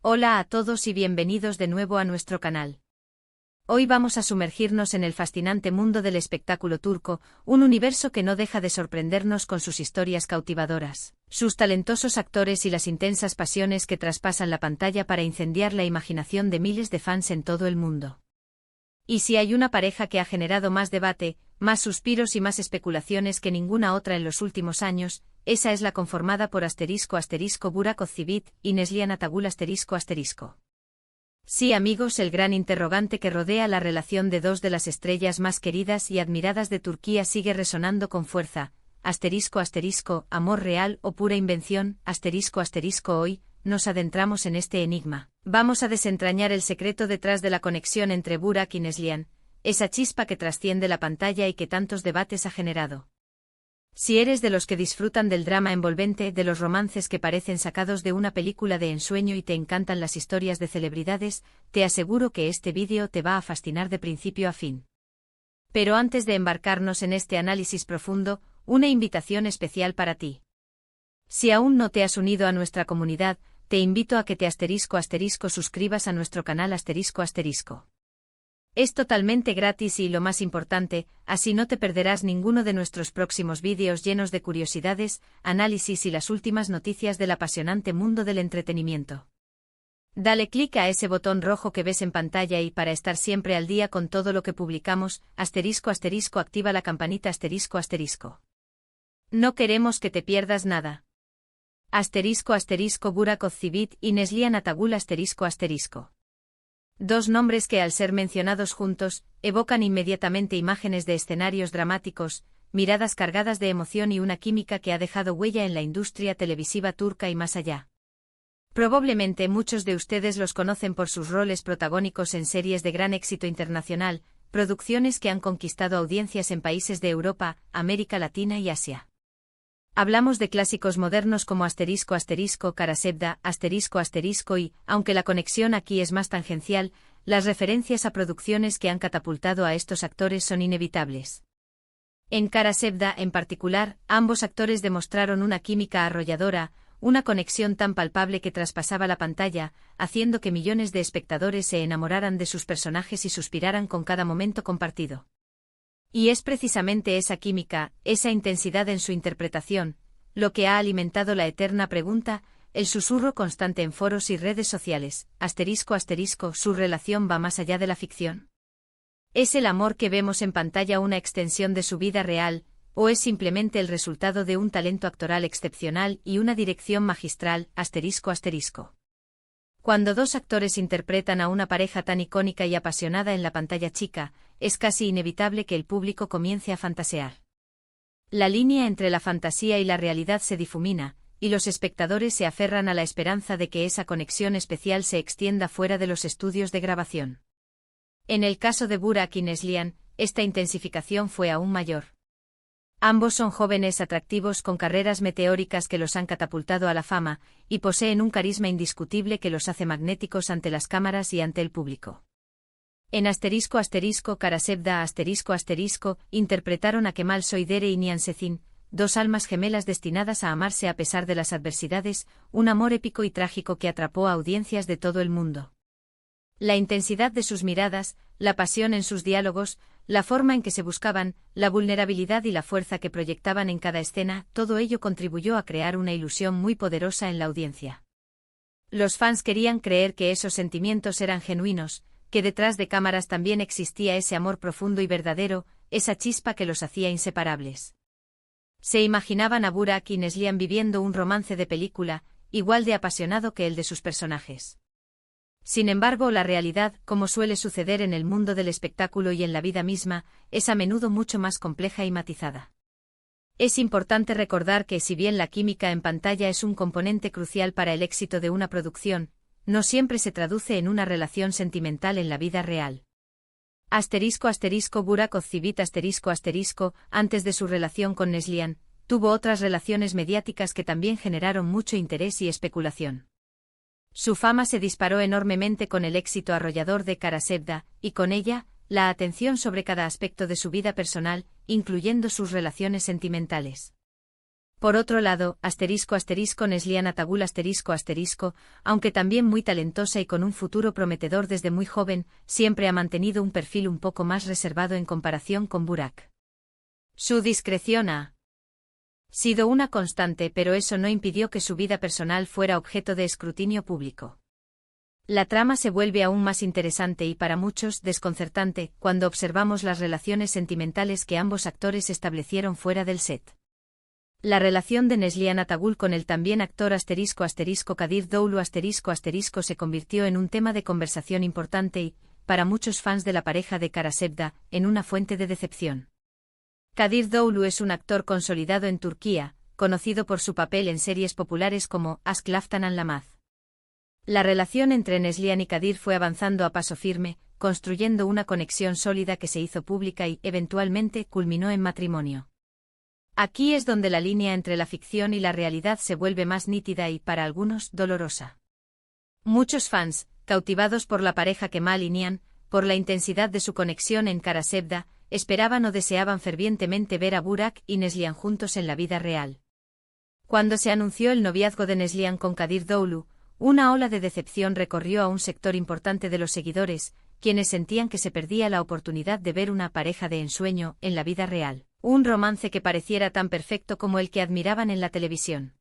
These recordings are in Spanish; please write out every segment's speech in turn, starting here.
Hola a todos y bienvenidos de nuevo a nuestro canal. Hoy vamos a sumergirnos en el fascinante mundo del espectáculo turco, un universo que no deja de sorprendernos con sus historias cautivadoras, sus talentosos actores y las intensas pasiones que traspasan la pantalla para incendiar la imaginación de miles de fans en todo el mundo. Y si hay una pareja que ha generado más debate, más suspiros y más especulaciones que ninguna otra en los últimos años, esa es la conformada por *** Burak Özçivit y Neslihan Atagul ***. Sí, amigos, el gran interrogante que rodea la relación de dos de las estrellas más queridas y admiradas de Turquía sigue resonando con fuerza. Amor real o pura invención. Hoy nos adentramos en este enigma. Vamos a desentrañar el secreto detrás de la conexión entre Burak y Neslihan, esa chispa que trasciende la pantalla y que tantos debates ha generado. Si eres de los que disfrutan del drama envolvente, de los romances que parecen sacados de una película de ensueño y te encantan las historias de celebridades, te aseguro que este vídeo te va a fascinar de principio a fin. Pero antes de embarcarnos en este análisis profundo, una invitación especial para ti. Si aún no te has unido a nuestra comunidad, te invito a que te suscribas a nuestro canal ***. Es totalmente gratis y lo más importante, así no te perderás ninguno de nuestros próximos vídeos llenos de curiosidades, análisis y las últimas noticias del apasionante mundo del entretenimiento. Dale clic a ese botón rojo que ves en pantalla y para estar siempre al día con todo lo que publicamos, ***, activa la campanita ***. No queremos que te pierdas nada. Burak Özçivit y Neslihan Atagul ***. Dos nombres que al ser mencionados juntos, evocan inmediatamente imágenes de escenarios dramáticos, miradas cargadas de emoción y una química que ha dejado huella en la industria televisiva turca y más allá. Probablemente muchos de ustedes los conocen por sus roles protagónicos en series de gran éxito internacional, producciones que han conquistado audiencias en países de Europa, América Latina y Asia. Hablamos de clásicos modernos como ***, Karasevda, ***, y, aunque la conexión aquí es más tangencial, las referencias a producciones que han catapultado a estos actores son inevitables. En Karasevda, en particular, ambos actores demostraron una química arrolladora, una conexión tan palpable que traspasaba la pantalla, haciendo que millones de espectadores se enamoraran de sus personajes y suspiraran con cada momento compartido. Y es precisamente esa química, esa intensidad en su interpretación, lo que ha alimentado la eterna pregunta, el susurro constante en foros y redes sociales, ***, ¿su relación va más allá de la ficción? ¿Es el amor que vemos en pantalla una extensión de su vida real, o es simplemente el resultado de un talento actoral excepcional y una dirección magistral, ***? Cuando dos actores interpretan a una pareja tan icónica y apasionada en la pantalla chica, es casi inevitable que el público comience a fantasear. La línea entre la fantasía y la realidad se difumina, y los espectadores se aferran a la esperanza de que esa conexión especial se extienda fuera de los estudios de grabación. En el caso de Burak y Neslihan, esta intensificación fue aún mayor. Ambos son jóvenes atractivos con carreras meteóricas que los han catapultado a la fama, y poseen un carisma indiscutible que los hace magnéticos ante las cámaras y ante el público. En Karasevda interpretaron a Kemal Soydere y Nihan Sezin, dos almas gemelas destinadas a amarse a pesar de las adversidades, un amor épico y trágico que atrapó a audiencias de todo el mundo. La intensidad de sus miradas, la pasión en sus diálogos, la forma en que se buscaban, la vulnerabilidad y la fuerza que proyectaban en cada escena, todo ello contribuyó a crear una ilusión muy poderosa en la audiencia. Los fans querían creer que esos sentimientos eran genuinos, que detrás de cámaras también existía ese amor profundo y verdadero, esa chispa que los hacía inseparables. Se imaginaban a Burak y Neslihan viviendo un romance de película, igual de apasionado que el de sus personajes. Sin embargo, la realidad, como suele suceder en el mundo del espectáculo y en la vida misma, es a menudo mucho más compleja y matizada. Es importante recordar que si bien la química en pantalla es un componente crucial para el éxito de una producción, no siempre se traduce en una relación sentimental en la vida real. Burak Özçivit antes de su relación con Neslihan, tuvo otras relaciones mediáticas que también generaron mucho interés y especulación. Su fama se disparó enormemente con el éxito arrollador de Karasevda, y con ella, la atención sobre cada aspecto de su vida personal, incluyendo sus relaciones sentimentales. Por otro lado, Neslihan Atagul aunque también muy talentosa y con un futuro prometedor desde muy joven, siempre ha mantenido un perfil un poco más reservado en comparación con Burak. Su discreción ha sido una constante, pero eso no impidió que su vida personal fuera objeto de escrutinio público. La trama se vuelve aún más interesante y para muchos desconcertante cuando observamos las relaciones sentimentales que ambos actores establecieron fuera del set. La relación de Neslihan Atagul con el también actor Kadir Doğulu se convirtió en un tema de conversación importante y, para muchos fans de la pareja de Kara Sevda, en una fuente de decepción. Kadir Doğulu es un actor consolidado en Turquía, conocido por su papel en series populares como Aşk Laftan Anlamaz. La relación entre Neslihan y Kadir fue avanzando a paso firme, construyendo una conexión sólida que se hizo pública y, eventualmente, culminó en matrimonio. Aquí es donde la línea entre la ficción y la realidad se vuelve más nítida y, para algunos, dolorosa. Muchos fans, cautivados por la pareja Kemal y Nihan, por la intensidad de su conexión en Kara Sevda, esperaban o deseaban fervientemente ver a Burak y Neslihan juntos en la vida real. Cuando se anunció el noviazgo de Neslihan con Kadir Doğulu, una ola de decepción recorrió a un sector importante de los seguidores, quienes sentían que se perdía la oportunidad de ver una pareja de ensueño en la vida real. Un romance que pareciera tan perfecto como el que admiraban en la televisión.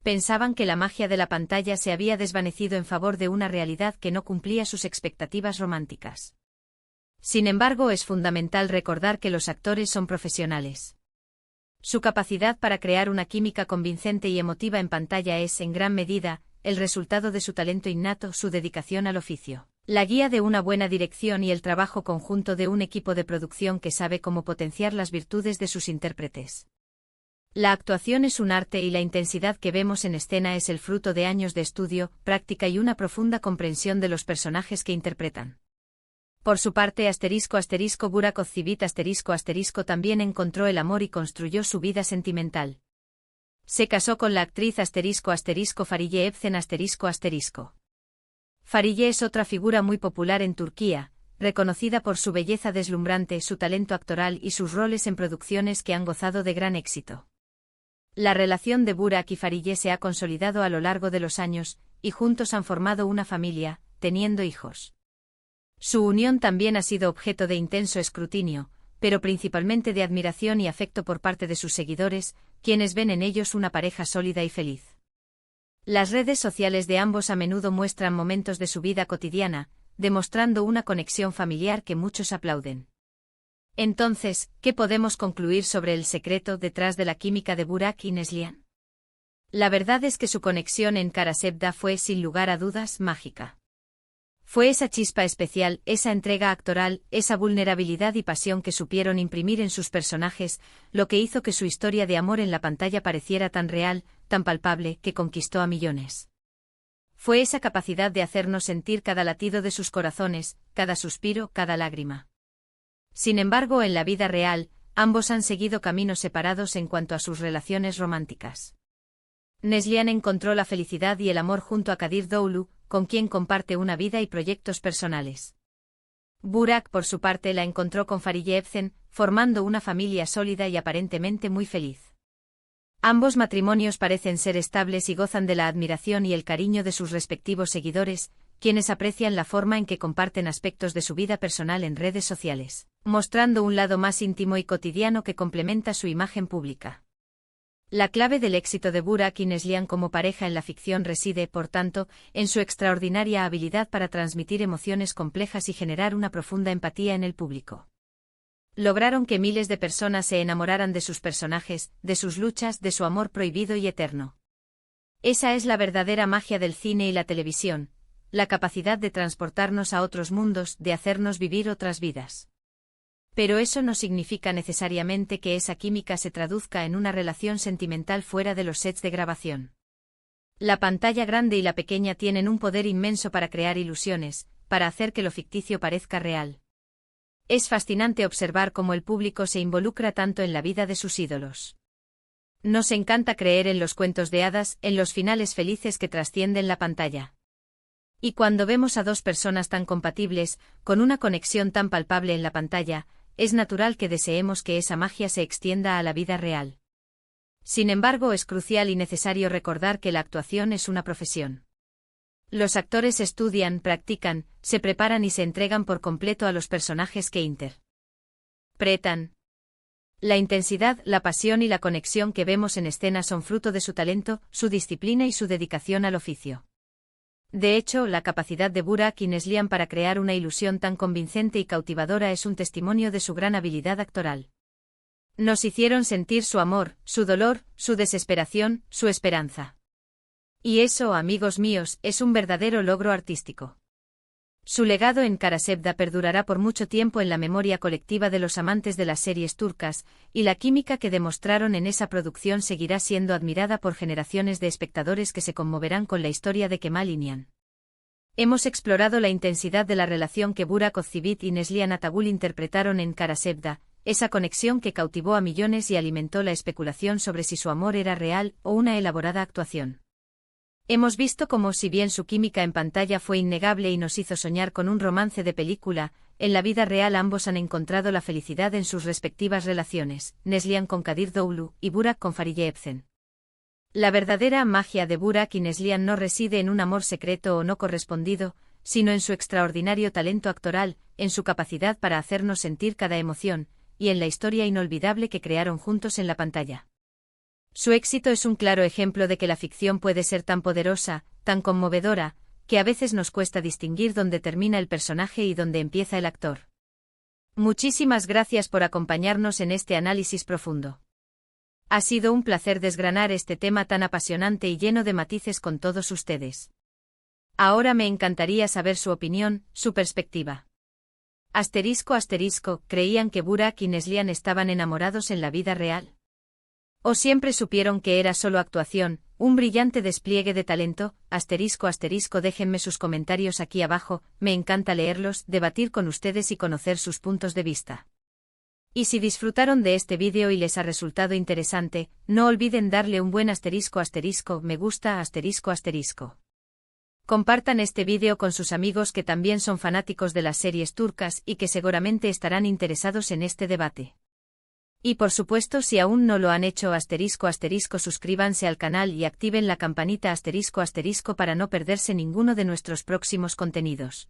Pensaban que la magia de la pantalla se había desvanecido en favor de una realidad que no cumplía sus expectativas románticas. Sin embargo, es fundamental recordar que los actores son profesionales. Su capacidad para crear una química convincente y emotiva en pantalla es, en gran medida, el resultado de su talento innato, su dedicación al oficio, la guía de una buena dirección y el trabajo conjunto de un equipo de producción que sabe cómo potenciar las virtudes de sus intérpretes. La actuación es un arte y la intensidad que vemos en escena es el fruto de años de estudio, práctica y una profunda comprensión de los personajes que interpretan. Por su parte, Burak Özçivit también encontró el amor y construyó su vida sentimental. Se casó con la actriz Fariye Evcen Fariye es otra figura muy popular en Turquía, reconocida por su belleza deslumbrante, su talento actoral y sus roles en producciones que han gozado de gran éxito. La relación de Burak y Fariye se ha consolidado a lo largo de los años, y juntos han formado una familia, teniendo hijos. Su unión también ha sido objeto de intenso escrutinio, pero principalmente de admiración y afecto por parte de sus seguidores, quienes ven en ellos una pareja sólida y feliz. Las redes sociales de ambos a menudo muestran momentos de su vida cotidiana, demostrando una conexión familiar que muchos aplauden. Entonces, ¿qué podemos concluir sobre el secreto detrás de la química de Burak y Neslihan? La verdad es que su conexión en Kara Sevda fue, sin lugar a dudas, mágica. Fue esa chispa especial, esa entrega actoral, esa vulnerabilidad y pasión que supieron imprimir en sus personajes, lo que hizo que su historia de amor en la pantalla pareciera tan real, tan palpable, que conquistó a millones. Fue esa capacidad de hacernos sentir cada latido de sus corazones, cada suspiro, cada lágrima. Sin embargo, en la vida real, ambos han seguido caminos separados en cuanto a sus relaciones románticas. Neslihan encontró la felicidad y el amor junto a Kadir Doğulu, con quien comparte una vida y proyectos personales. Burak, por su parte, la encontró con Fariye Evcen, formando una familia sólida y aparentemente muy feliz. Ambos matrimonios parecen ser estables y gozan de la admiración y el cariño de sus respectivos seguidores, quienes aprecian la forma en que comparten aspectos de su vida personal en redes sociales, mostrando un lado más íntimo y cotidiano que complementa su imagen pública. La clave del éxito de Burak y Neslihan como pareja en la ficción reside, por tanto, en su extraordinaria habilidad para transmitir emociones complejas y generar una profunda empatía en el público. Lograron que miles de personas se enamoraran de sus personajes, de sus luchas, de su amor prohibido y eterno. Esa es la verdadera magia del cine y la televisión, la capacidad de transportarnos a otros mundos, de hacernos vivir otras vidas. Pero eso no significa necesariamente que esa química se traduzca en una relación sentimental fuera de los sets de grabación. La pantalla grande y la pequeña tienen un poder inmenso para crear ilusiones, para hacer que lo ficticio parezca real. Es fascinante observar cómo el público se involucra tanto en la vida de sus ídolos. Nos encanta creer en los cuentos de hadas, en los finales felices que trascienden la pantalla. Y cuando vemos a dos personas tan compatibles, con una conexión tan palpable en la pantalla, es natural que deseemos que esa magia se extienda a la vida real. Sin embargo, es crucial y necesario recordar que la actuación es una profesión. Los actores estudian, practican, se preparan y se entregan por completo a los personajes que interpretan. La intensidad, la pasión y la conexión que vemos en escena son fruto de su talento, su disciplina y su dedicación al oficio. De hecho, la capacidad de Burak y Neslihan para crear una ilusión tan convincente y cautivadora es un testimonio de su gran habilidad actoral. Nos hicieron sentir su amor, su dolor, su desesperación, su esperanza. Y eso, amigos míos, es un verdadero logro artístico. Su legado en Karasevda perdurará por mucho tiempo en la memoria colectiva de los amantes de las series turcas, y la química que demostraron en esa producción seguirá siendo admirada por generaciones de espectadores que se conmoverán con la historia de Kemal İnan. Hemos explorado la intensidad de la relación que Burak Özçivit y Neslihan Atagul interpretaron en Karasevda, esa conexión que cautivó a millones y alimentó la especulación sobre si su amor era real o una elaborada actuación. Hemos visto cómo, si bien su química en pantalla fue innegable y nos hizo soñar con un romance de película, en la vida real ambos han encontrado la felicidad en sus respectivas relaciones, Neslihan con Kadir Doğulu y Burak con Fariye Evcen. La verdadera magia de Burak y Neslihan no reside en un amor secreto o no correspondido, sino en su extraordinario talento actoral, en su capacidad para hacernos sentir cada emoción, y en la historia inolvidable que crearon juntos en la pantalla. Su éxito es un claro ejemplo de que la ficción puede ser tan poderosa, tan conmovedora, que a veces nos cuesta distinguir dónde termina el personaje y dónde empieza el actor. Muchísimas gracias por acompañarnos en este análisis profundo. Ha sido un placer desgranar este tema tan apasionante y lleno de matices con todos ustedes. Ahora me encantaría saber su opinión, su perspectiva. ¿Creían que Burak y Neslihan estaban enamorados en la vida real? ¿O siempre supieron que era solo actuación, un brillante despliegue de talento? Déjenme sus comentarios aquí abajo, me encanta leerlos, debatir con ustedes y conocer sus puntos de vista. Y si disfrutaron de este vídeo y les ha resultado interesante, no olviden darle un buen me gusta Compartan este vídeo con sus amigos que también son fanáticos de las series turcas y que seguramente estarán interesados en este debate. Y por supuesto, si aún no lo han hecho suscríbanse al canal y activen la campanita para no perderse ninguno de nuestros próximos contenidos.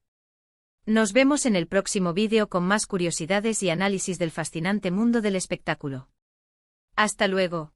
Nos vemos en el próximo vídeo con más curiosidades y análisis del fascinante mundo del espectáculo. Hasta luego.